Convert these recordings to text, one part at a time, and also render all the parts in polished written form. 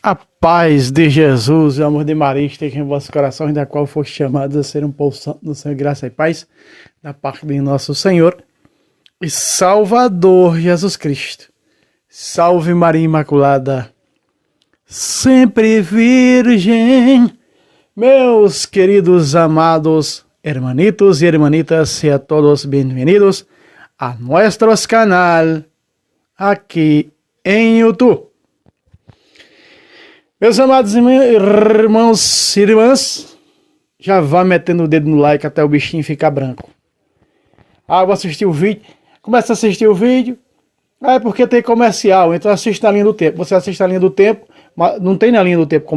A paz de Jesus e o amor de Maria esteja em vossos corações, da qual foste chamados a ser um povo santo no Senhor, graça e paz, da parte de nosso Senhor e Salvador Jesus Cristo. Salve Maria Imaculada, sempre Virgem. Meus queridos amados hermanitos e hermanitas, sejam todos bem-vindos a nosso canal aqui em YouTube. Meus amados irmãos e irmãs, já vá metendo o dedo no like até o bichinho ficar branco. Ah, vou assistir o vídeo. Começa a assistir o vídeo. Ah, é porque tem comercial, então assiste na linha do tempo. Você assiste na linha do tempo, mas não tem na linha do tempo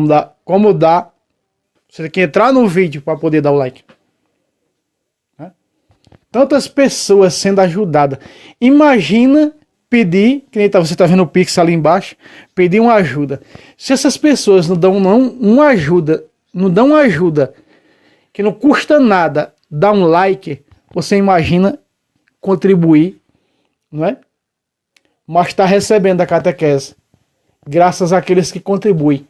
como dá. Você tem que entrar no vídeo para poder dar o like. Tantas pessoas sendo ajudadas. Imagina pedir, que nem você está vendo o Pix ali embaixo, pedir uma ajuda. Se essas pessoas não dão uma ajuda, que não custa nada dar um like, você imagina contribuir, não é? Mas está recebendo a catequese, graças àqueles que contribuem.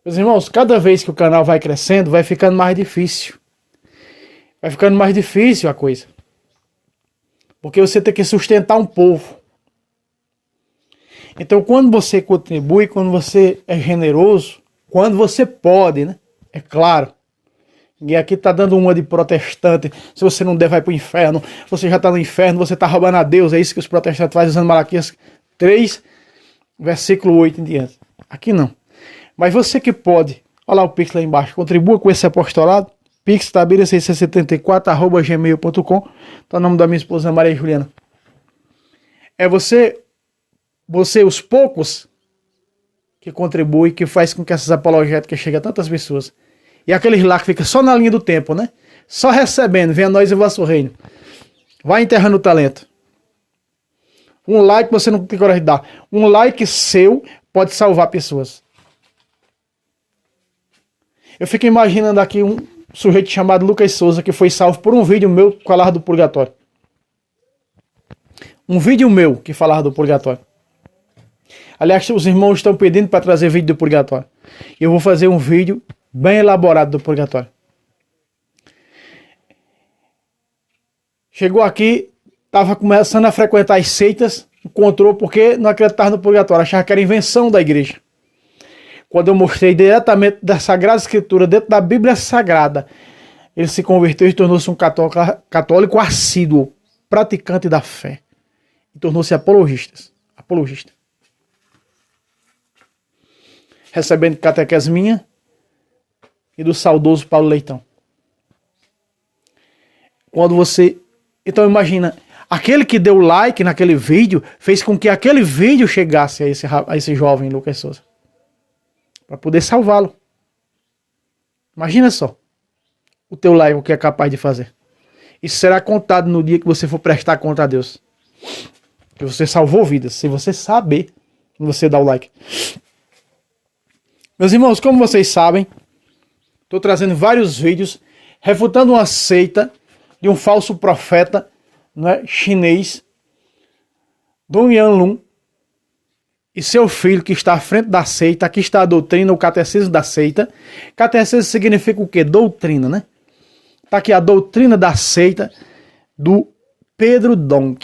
Meus irmãos, cada vez que o canal vai crescendo, vai ficando mais difícil. Vai ficando mais difícil a coisa. Porque você tem que sustentar um povo. Então, quando você contribui, quando você é generoso, quando você pode, né? É claro. E aqui tá dando uma de protestante. Se você não der, vai pro inferno. Você já tá no inferno, você tá roubando a Deus. É isso que os protestantes fazem usando Malaquias 3, versículo 8 em diante. Aqui não. Mas você que pode, olha lá o Pix lá embaixo, contribua com esse apostolado. Pix Tabira 674@gmail.com. Tá o nome da minha esposa Maria Juliana. É você, os poucos que contribuem, que faz com que essas apologéticas cheguem a tantas pessoas. E aqueles lá que ficam só na linha do tempo, né? Só recebendo, venha nós em vosso reino. Vai enterrando o talento. Um like você não tem coragem de dar. Um like seu pode salvar pessoas. Eu fico imaginando aqui um sujeito chamado Lucas Souza, que foi salvo por um vídeo meu que falava do purgatório. Um vídeo meu que falava do purgatório. Aliás, os irmãos estão pedindo para trazer vídeo do purgatório. Eu vou fazer um vídeo bem elaborado do purgatório. Chegou aqui, estava começando a frequentar as seitas, encontrou porque não acreditava no purgatório, achava que era invenção da igreja. Quando eu mostrei diretamente da Sagrada Escritura, dentro da Bíblia Sagrada, ele se converteu e tornou-se um católico assíduo, praticante da fé. E tornou-se apologista. Recebendo catequese minha e do saudoso Paulo Leitão. Quando você... Então imagina, aquele que deu like naquele vídeo, fez com que aquele vídeo chegasse a esse jovem Lucas Souza. Para poder salvá-lo. Imagina só o teu like, o que é capaz de fazer. Isso será contado no dia que você for prestar conta a Deus. Que você salvou vidas. Se você saber, você dá o like. Meus irmãos, como vocês sabem, estou trazendo vários vídeos refutando uma seita de um falso profeta, não é, chinês, Dong Yanlun, e seu filho que está à frente da seita. Aqui está a doutrina, o catecismo da seita. Catecismo significa o quê? Doutrina, né? Está aqui a doutrina da seita do Pedro Dong.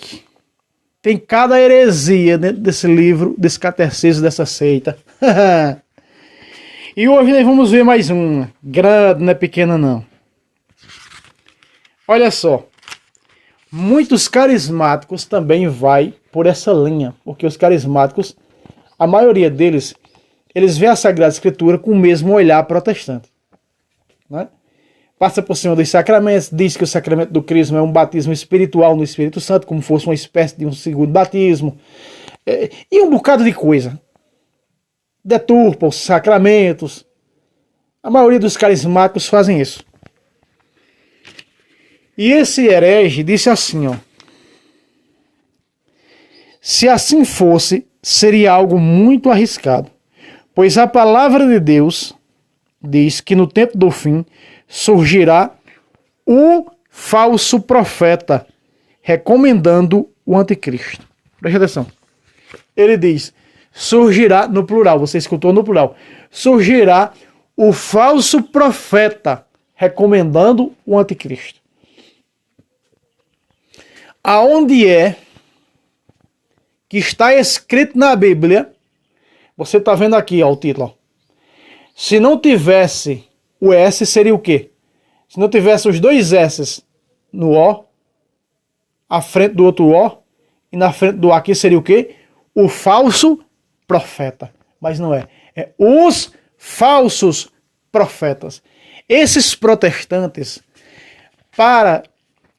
Tem cada heresia dentro desse livro, desse catecismo dessa seita. E hoje nós vamos ver mais uma. Grande, não é pequena não. Olha só. Muitos carismáticos também vai por essa linha. Porque os carismáticos, a maioria deles, eles veem a Sagrada Escritura com o mesmo olhar protestante. Né? Passa por cima dos sacramentos, diz que o sacramento do crisma é um batismo espiritual no Espírito Santo, como fosse uma espécie de um segundo batismo. E um bocado de coisa. Deturpa os sacramentos. A maioria dos carismáticos fazem isso. E esse herege disse assim, ó. Se assim fosse, seria algo muito arriscado, pois a palavra de Deus diz que no tempo do fim surgirá o falso profeta, recomendando o anticristo. Preste atenção. Ele diz, surgirá, no plural, você escutou no plural, surgirá o falso profeta recomendando o anticristo. Aonde é que está escrito na Bíblia, você está vendo aqui, ó, o título. Se não tivesse o S, seria o quê? Se não tivesse os dois S no O, à frente do outro O, e na frente do A aqui seria o quê? O falso profeta. Mas não é. É os falsos profetas. Esses protestantes, para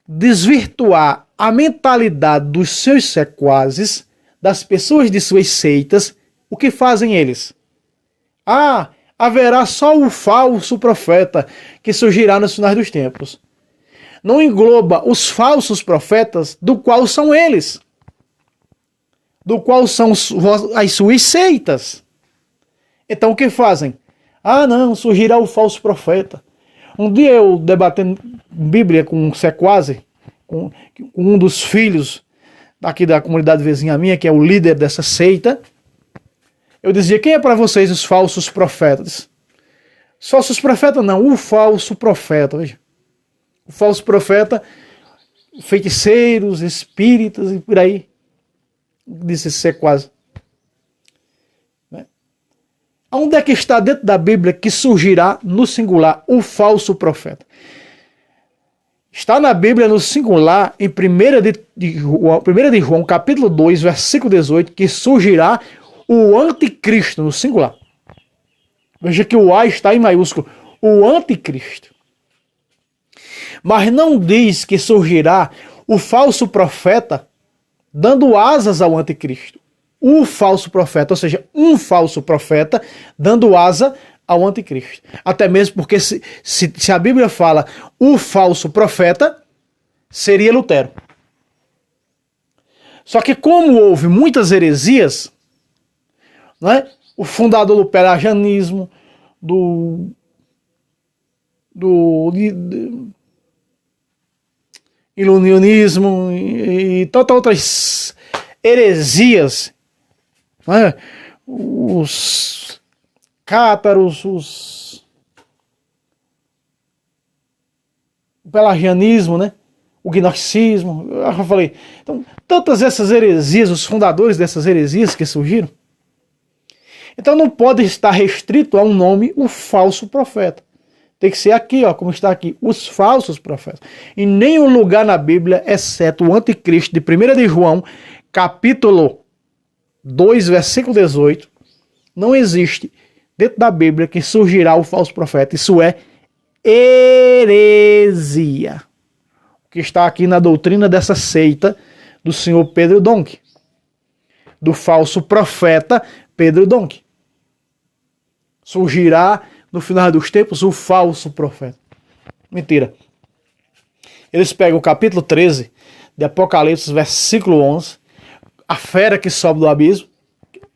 desvirtuar a mentalidade dos seus sequazes, das pessoas de suas seitas, o que fazem eles? Haverá só o falso profeta que surgirá nos finais dos tempos. Não engloba os falsos profetas, do qual são eles. Do qual são as suas seitas. Então o que fazem? Não, surgirá o falso profeta. Um dia eu debatendo Bíblia com um sequaze, com um dos filhos aqui da comunidade vizinha minha, que é o líder dessa seita, eu dizia, quem é para vocês os falsos profetas? Os falsos profetas não, o falso profeta. Veja. O falso profeta, feiticeiros, espíritas e por aí. Disse ser quase. Onde é que está dentro da Bíblia que surgirá no singular o falso profeta? Está na Bíblia no singular, em 1 de João, capítulo 2, versículo 18, que surgirá o anticristo no singular. Veja que o A está em maiúsculo. O anticristo. Mas não diz que surgirá o falso profeta dando asas ao anticristo. O falso profeta, ou seja, um falso profeta dando asa ao anticristo. Até mesmo porque se a Bíblia fala o falso profeta, seria Lutero. Só que como houve muitas heresias, não é? O fundador do pelagianismo, do iluminismo e tantas outras heresias, não é? Os cátaros, o pelagianismo, né? O gnosticismo, eu falei. Então, tantas essas heresias, os fundadores dessas heresias que surgiram, então não pode estar restrito a um nome, o falso profeta. Tem que ser aqui, ó, como está aqui, os falsos profetas. Em nenhum lugar na Bíblia, exceto o anticristo de 1 de João, capítulo 2, versículo 18, não existe dentro da Bíblia que surgirá o falso profeta. Isso é heresia. O que está aqui na doutrina dessa seita do senhor Pedro Donk. Do falso profeta Pedro Donk. Surgirá no final dos tempos o falso profeta. Mentira. Eles pegam o capítulo 13 de Apocalipse, versículo 11, a fera que sobe do abismo,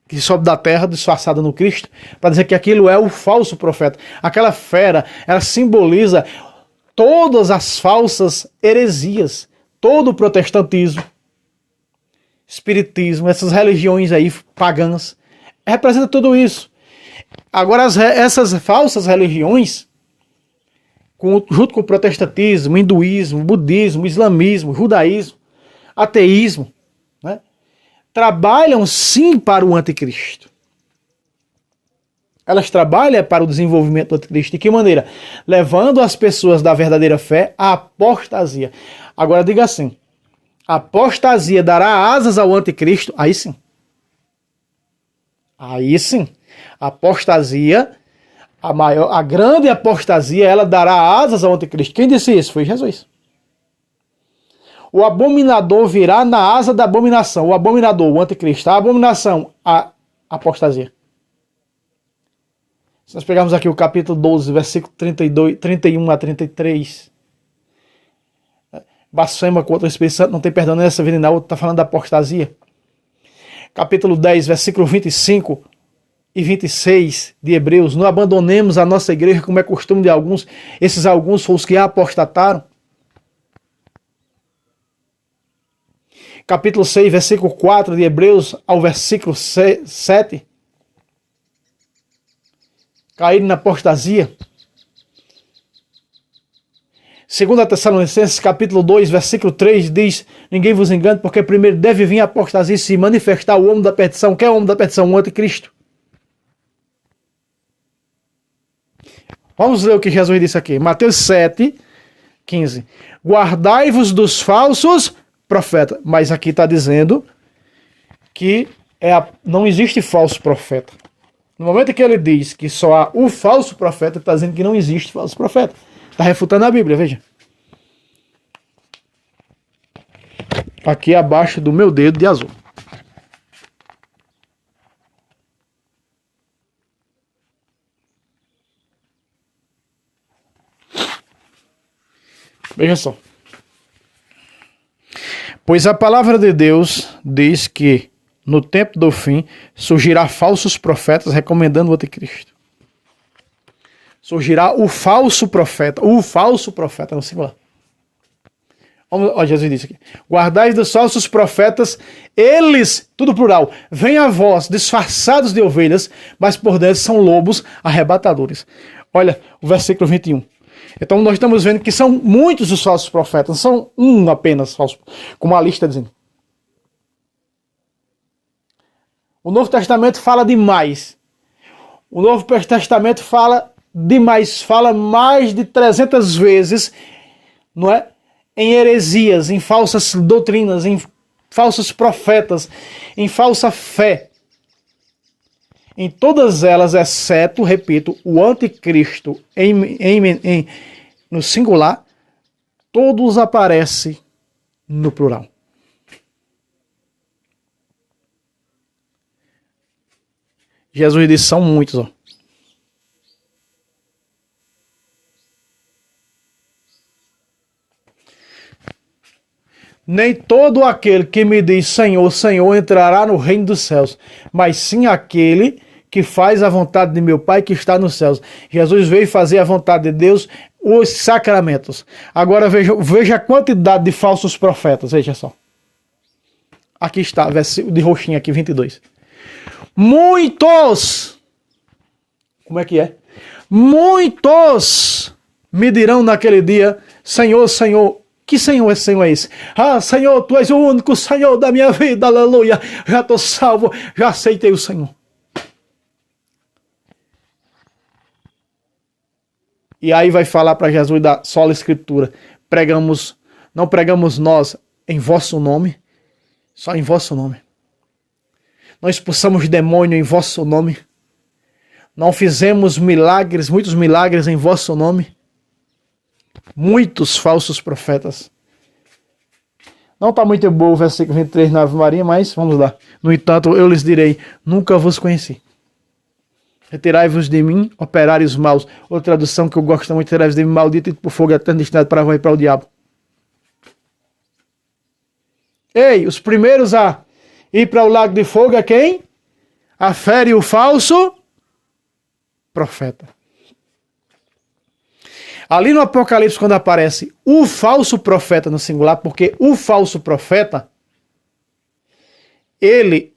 que sobe da terra, disfarçada no Cristo, para dizer que aquilo é o falso profeta. Aquela fera, ela simboliza todas as falsas heresias, todo o protestantismo, espiritismo, essas religiões aí pagãs, representa tudo isso. Agora, essas falsas religiões, junto com o protestantismo, hinduísmo, budismo, islamismo, judaísmo, ateísmo, né, trabalham sim para o anticristo. Elas trabalham para o desenvolvimento do anticristo. De que maneira? Levando as pessoas da verdadeira fé à apostasia. Agora diga assim, a apostasia dará asas ao anticristo? Aí sim. Aí sim. A apostasia, a grande apostasia, ela dará asas ao anticristo. Quem disse isso? Foi Jesus. O abominador virá na asa da abominação. O abominador, o anticristo. A abominação, a apostasia. Se nós pegarmos aqui o capítulo 12, versículo 31 a 33. Blasfema contra o Espírito Santo, não tem perdão nessa vida, na outra está falando da apostasia. Capítulo 10, versículo 25 e 26 de Hebreus. Não abandonemos a nossa igreja como é costume de alguns. Esses alguns foram os que apostataram. capítulo 6, versículo 4 de Hebreus ao versículo 7, caíram na apostasia. 2 Tessalonicenses, capítulo 2, versículo 3, diz: ninguém vos engane, porque primeiro deve vir a apostasia e se manifestar o homem da perdição. Quem é o homem da perdição? O anticristo. Vamos ler o que Jesus disse aqui. Mateus 7, 15. Guardai-vos dos falsos profetas. Mas aqui está dizendo que não existe falso profeta. No momento que ele diz que só há o falso profeta, está dizendo que não existe falso profeta. Está refutando a Bíblia, veja. Aqui abaixo do meu dedo de azul. Veja só. Pois a palavra de Deus diz que no tempo do fim surgirá falsos profetas recomendando o anticristo. Surgirá o falso profeta no singular. Olha, Jesus disse aqui: guardai dos falsos profetas, eles, tudo plural, vêm a vós disfarçados de ovelhas, mas por dentro são lobos arrebatadores. Olha o versículo 21. Então nós estamos vendo que são muitos os falsos profetas, não são um apenas falso, como a lista dizendo. O Novo Testamento fala demais. O Novo Testamento fala demais, fala mais de 300 vezes, não é? Em heresias, em falsas doutrinas, em falsos profetas, em falsa fé. Em todas elas, exceto, repito, o anticristo no singular, todos aparecem no plural. Jesus disse: são muitos, ó. Nem todo aquele que me diz Senhor, Senhor entrará no reino dos céus, mas sim aquele que faz a vontade de meu Pai que está nos céus. Jesus veio fazer a vontade de Deus, os sacramentos. Agora veja a quantidade de falsos profetas, veja só. Aqui está, versículo de roxinho aqui, 22. Muitos! Como é que é? Muitos me dirão naquele dia: Senhor, Senhor. Que Senhor é esse? Ah, Senhor, Tu és o único Senhor da minha vida, aleluia. Já estou salvo, já aceitei o Senhor. E aí vai falar para Jesus da sola Escritura: não pregamos nós em vosso nome, só em vosso nome. Não expulsamos demônio em vosso nome. Não fizemos milagres, muitos milagres em vosso nome. Muitos falsos profetas. Não está muito bom o versículo 23 na Ave Maria, mas vamos lá. No entanto, eu lhes direi: nunca vos conheci. Retirai-vos de mim, operários maus. Outra tradução que eu gosto muito: retirai-vos de mim, maldito, e por fogo eterno destinado para vai para o diabo. Ei, os primeiros a ir para o lago de fogo é quem? A fera e o falso profeta. Ali no Apocalipse, quando aparece o falso profeta no singular, porque o falso profeta, ele,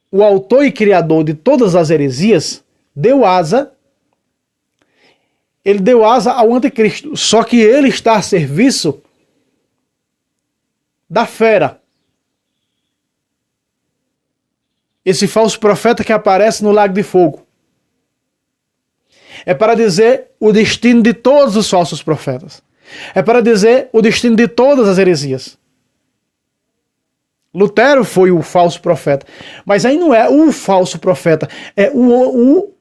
o autor e criador de todas as heresias, ele deu asa ao anticristo, só que ele está a serviço da fera. Esse falso profeta que aparece no lago de fogo. É para dizer o destino de todos os falsos profetas. É para dizer o destino de todas as heresias. Lutero foi o falso profeta. Mas aí não é o falso profeta. É o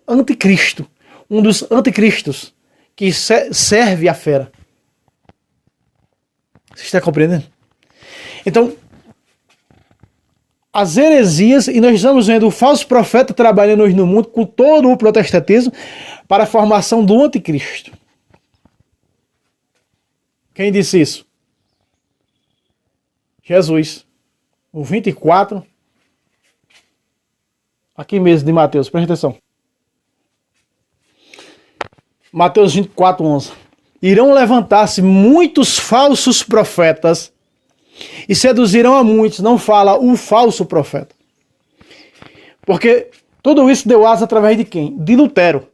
anticristo. Um dos anticristos que serve a fera. Você está compreendendo? Então, as heresias, e nós estamos vendo o falso profeta trabalhando hoje no mundo com todo o protestantismo para a formação do anticristo. Quem disse isso? Jesus. O 24, aqui mesmo de Mateus, presta atenção. Mateus 24, 11. Irão levantar-se muitos falsos profetas e seduzirão a muitos. Não fala o falso profeta. Porque tudo isso deu asa através de quem? De Lutero.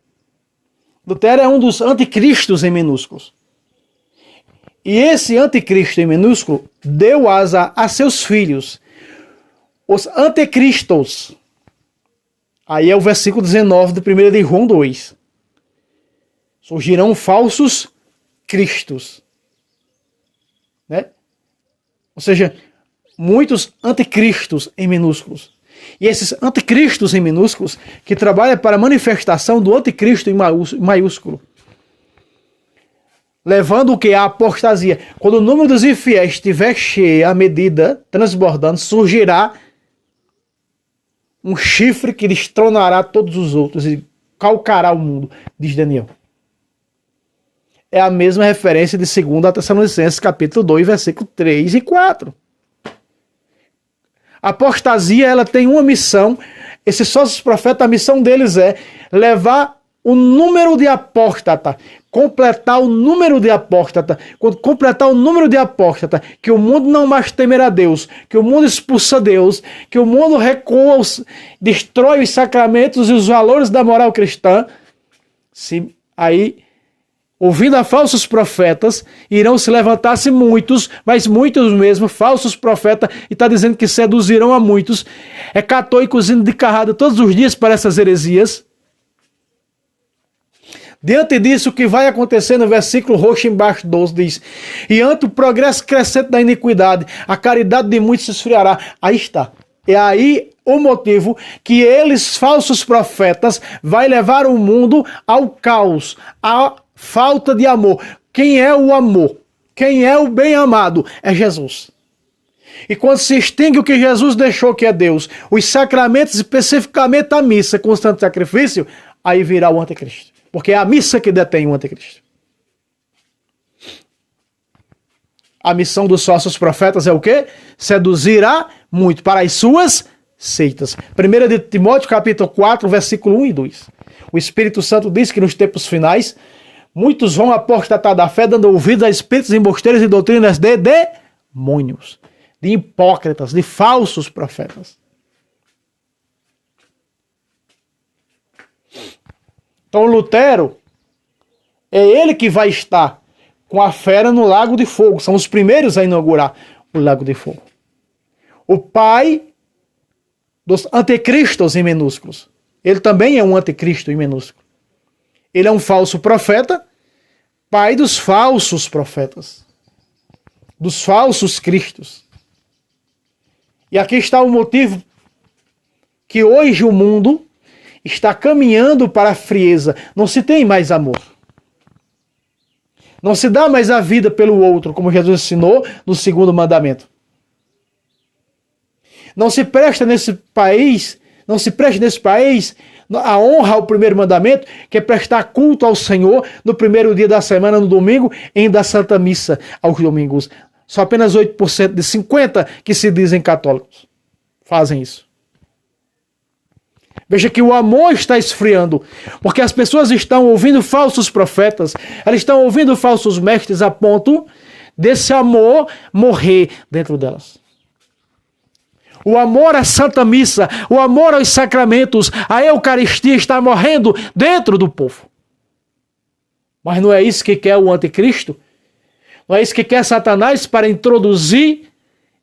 Lutero é um dos anticristos em minúsculos. E esse anticristo em minúsculo deu asa a seus filhos, os anticristos. Aí é o versículo 19 do 1 de João 2. Surgirão falsos cristos. Né? Ou seja, muitos anticristos em minúsculos. E esses anticristos em minúsculos, que trabalham para a manifestação do anticristo em maiúsculo. Levando o que? A apostasia. Quando o número dos infiéis estiver cheio, à medida, transbordando, surgirá um chifre que destronará todos os outros e calcará o mundo, diz Daniel. É a mesma referência de 2 Tessalonicenses, capítulo 2, versículo 3 e 4. A apostasia, ela tem uma missão. Esses falsos profetas, a missão deles é levar o número de apóstata, completar o número de apóstata. Quando completar o número de apóstata, que o mundo não mais temerá Deus, que o mundo expulsa Deus, que o mundo recua, destrói os sacramentos e os valores da moral cristã, aí, ouvindo a falsos profetas, irão se levantar-se muitos, mas muitos mesmo, falsos profetas, e está dizendo que seduzirão a muitos. É católicos indo de carrada todos os dias para essas heresias. Diante disso, o que vai acontecer no versículo roxo embaixo 12 diz: e ante o progresso crescente da iniquidade, a caridade de muitos se esfriará. Aí está. É aí o motivo que eles, falsos profetas, vai levar o mundo ao caos, à falta de amor. Quem é o amor? Quem é o bem-amado? É Jesus. E quando se extingue o que Jesus deixou, que é Deus, os sacramentos, especificamente a missa com o santo sacrifício, aí virá o anticristo. Porque é a missa que detém o anticristo. A missão dos falsos profetas é o quê? Seduzirá muito para as suas seitas. 1 de Timóteo, capítulo 4, versículo 1 e 2. O Espírito Santo diz que nos tempos finais, muitos vão apostatar da fé, dando ouvidos a espíritos embosteiros e doutrinas de demônios, de hipócritas, de falsos profetas. Então Lutero, é ele que vai estar com a fera no Lago de Fogo. São os primeiros a inaugurar o Lago de Fogo. O pai dos anticristos em minúsculos. Ele também é um anticristo em minúsculo. Ele é um falso profeta, pai dos falsos profetas, dos falsos cristos. E aqui está o motivo que hoje o mundo está caminhando para a frieza. Não se tem mais amor. Não se dá mais a vida pelo outro, como Jesus ensinou no 2º mandamento. Não se presta nesse país a honra ao 1º mandamento, que é prestar culto ao Senhor no primeiro dia da semana, no domingo, e da Santa Missa aos domingos. Só apenas 8% de 50 que se dizem católicos fazem isso. Veja que o amor está esfriando, porque as pessoas estão ouvindo falsos profetas, elas estão ouvindo falsos mestres a ponto desse amor morrer dentro delas. O amor à Santa Missa, o amor aos sacramentos, a Eucaristia está morrendo dentro do povo. Mas não é isso que quer o anticristo? Não é isso que quer Satanás para introduzir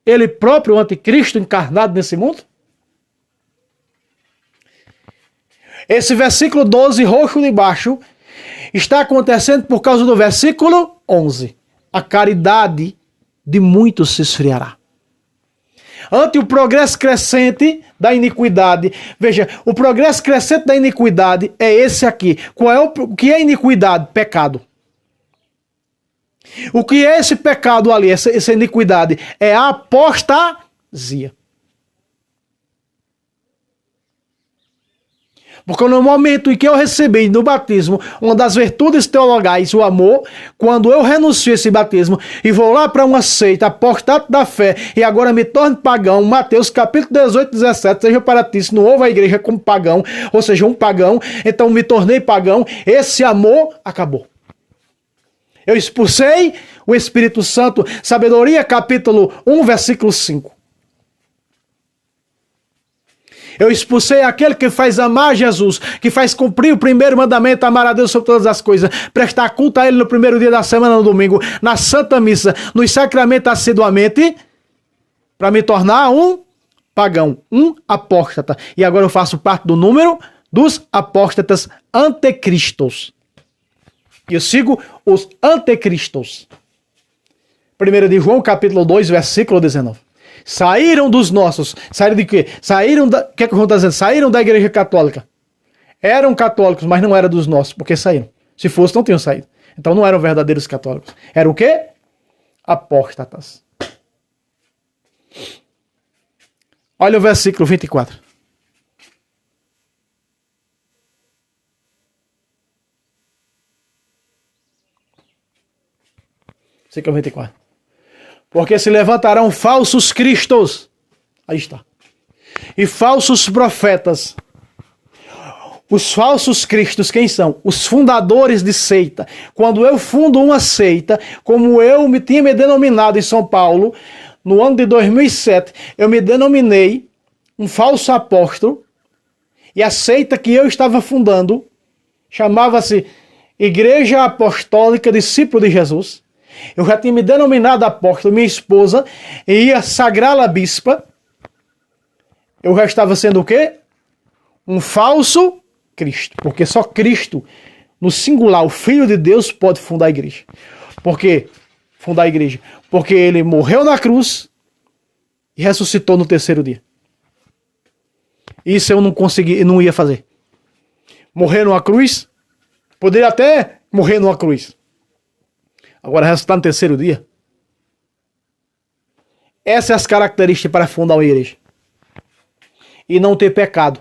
ele próprio, o anticristo, encarnado nesse mundo? Esse versículo 12, roxo de baixo, está acontecendo por causa do versículo 11. A caridade de muitos se esfriará. Ante o progresso crescente da iniquidade. Veja, o progresso crescente da iniquidade é esse aqui. O que é iniquidade? Pecado. O que é esse pecado ali, essa iniquidade? É a apostasia. Porque no momento em que eu recebi no batismo uma das virtudes teologais, o amor, quando eu renuncio esse batismo e vou lá para uma seita, apostato da fé, e agora me torno pagão, Mateus capítulo 18, 17, seja para ti, se não houve a igreja como pagão, ou seja, um pagão, então me tornei pagão, esse amor acabou. Eu expulsei o Espírito Santo. Sabedoria, capítulo 1, versículo 5. Eu expulsei aquele que faz amar Jesus, que faz cumprir o primeiro mandamento, amar a Deus sobre todas as coisas, prestar culto a Ele no primeiro dia da semana, no domingo, na Santa Missa, nos sacramentos assiduamente, para me tornar um pagão, um apóstata. E agora eu faço parte do número dos apóstatas anticristos. E eu sigo os anticristos. 1 de João, capítulo 2, versículo 19. Saíram dos nossos. Saíram de quê? Saíram da... O que é que o João está dizendo? Saíram da igreja católica. Eram católicos, mas não eram dos nossos, porque saíram. Se fosse, não tinham saído. Então não eram verdadeiros católicos. Eram o quê? Apóstatas. Olha o versículo 24. Versículo 24. Porque se levantarão falsos cristos. Aí está. E falsos profetas. Os falsos cristos, quem são? Os fundadores de seita. Quando eu fundo uma seita, como eu tinha me denominado em São Paulo, no ano de 2007, eu me denominei um falso apóstolo. E a seita que eu estava fundando chamava-se Igreja Apostólica Discípulo de Jesus. Eu já tinha me denominado apóstolo, minha esposa ia sagrá-la bispa. Eu já estava sendo o quê? Um falso Cristo. Porque só Cristo, no singular, o Filho de Deus, pode fundar a igreja. Por quê? Fundar a igreja. Porque ele morreu na cruz e ressuscitou no terceiro dia. Isso eu não consegui, não ia fazer. Morrer numa cruz, poderia até morrer numa cruz. Agora, ressuscitar no terceiro dia. Essas são as características para fundar uma igreja. E não ter pecado.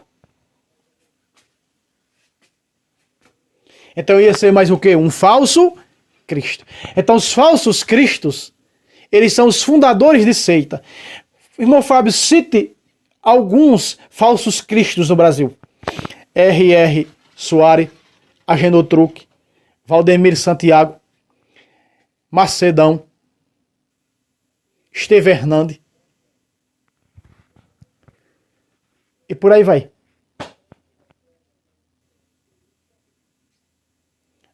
Então ia ser mais o quê? Um falso Cristo. Então os falsos cristos, eles são os fundadores de seita. Irmão Fábio, cite alguns falsos cristos no Brasil. R.R. Soares, Agenor Truque, Valdemir Santiago, Macedão, Esteve Hernandes. E por aí vai.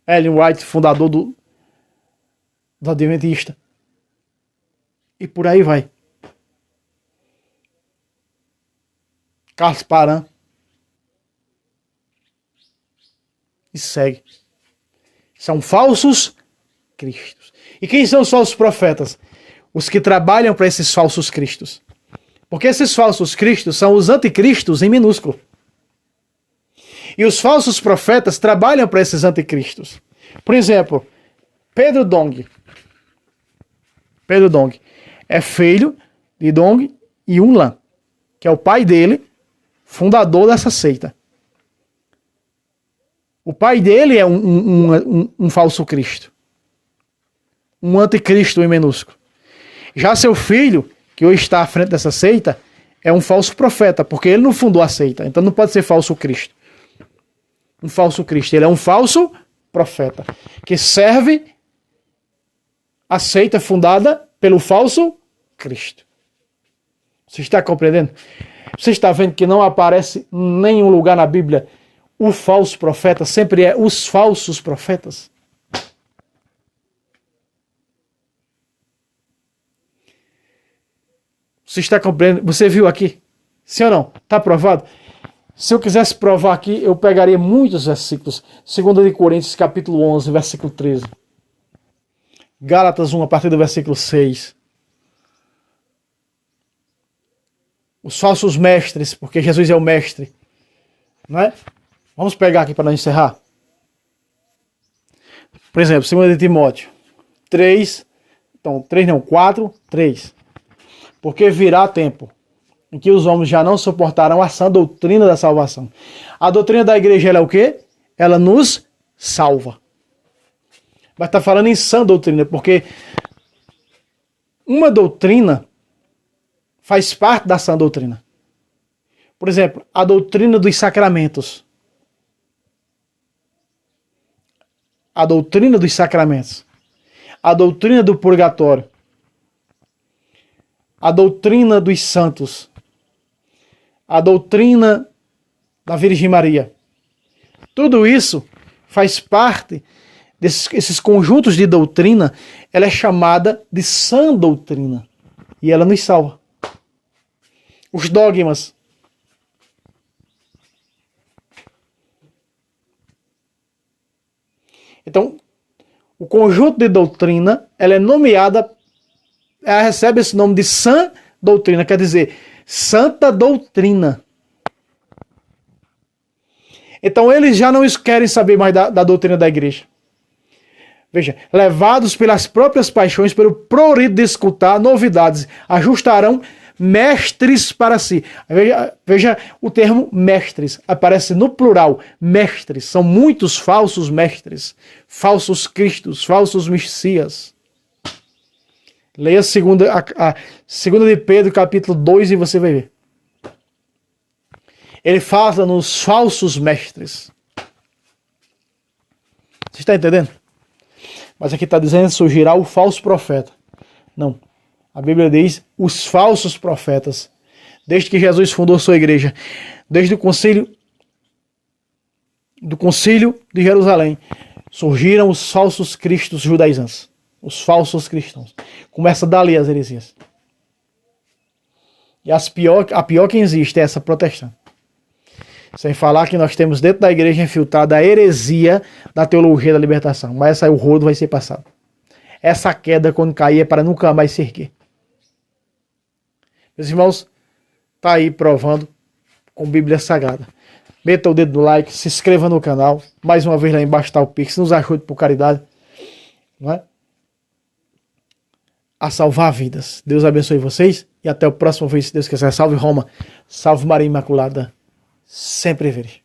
Ellen White, fundador do Adventista. E por aí vai. Carlos Paran. E segue. São falsos cristos. E quem são os falsos profetas? Os que trabalham para esses falsos cristos. Porque esses falsos cristos são os anticristos em minúsculo. E os falsos profetas trabalham para esses anticristos. Por exemplo, Pedro Dong. Pedro Dong é filho de Dong Yun Lan, que é o pai dele, fundador dessa seita. O pai dele é um falso Cristo. Um anticristo em minúsculo. Já seu filho, que hoje está à frente dessa seita, é um falso profeta, porque ele não fundou a seita. Então não pode ser falso Cristo. Um falso Cristo. Ele é um falso profeta, que serve a seita fundada pelo falso Cristo. Você está compreendendo? Você está vendo que não aparece em nenhum lugar na Bíblia o falso profeta, sempre é os falsos profetas. Você está compreendendo? Você viu aqui? Sim ou não? Está provado? Se eu quisesse provar aqui, eu pegaria muitos versículos. 2 Coríntios, capítulo 11, versículo 13. Gálatas 1, a partir do versículo 6. Os falsos mestres, porque Jesus é o mestre. Não é? Vamos pegar aqui para não encerrar. Por exemplo, 2 Timóteo 3. Então, 3 não, 4, 3. Porque virá tempo em que os homens já não suportarão a sã doutrina da salvação. A doutrina da igreja ela é o quê? Ela nos salva. Mas está falando em sã doutrina, porque uma doutrina faz parte da sã doutrina. Por exemplo, a doutrina dos sacramentos. A doutrina dos sacramentos. a doutrina do purgatório, a doutrina dos santos, a doutrina da Virgem Maria. Tudo isso faz parte desses conjuntos de doutrina. Ela é chamada de sã doutrina e ela nos salva. Os dogmas. Então, o conjunto de doutrina, ela é nomeada, ela recebe esse nome de sã doutrina, quer dizer, santa doutrina. Então, eles já não querem saber mais da doutrina da igreja. Veja, levados pelas próprias paixões, pelo prurido de escutar novidades, ajustarão mestres para si. Veja o termo mestres, aparece no plural, mestres. São muitos falsos mestres, falsos cristos, falsos messias. Leia a segunda de Pedro, capítulo 2, e você vai ver. Ele fala nos falsos mestres. Você está entendendo? Mas aqui está dizendo que surgirá o falso profeta. Não. A Bíblia diz os falsos profetas. Desde que Jesus fundou sua igreja, desde o concílio de Jerusalém, surgiram os falsos cristos judaizantes. Os falsos cristãos. Começa dali as heresias. E a pior que existe é essa protestante. Sem falar que nós temos dentro da igreja infiltrada a heresia da teologia da libertação. Mas essa aí o rodo vai ser passado. Essa queda, quando cair, é para nunca mais se erguer. Meus irmãos, tá aí provando com Bíblia Sagrada. Meta o dedo no like, se inscreva no canal. Mais uma vez lá embaixo está o Pix. Nos ajude por caridade. Não é? A salvar vidas. Deus abençoe vocês. E até o próximo vídeo, se Deus quiser. Salve Roma. Salve Maria Imaculada. Sempre virgem.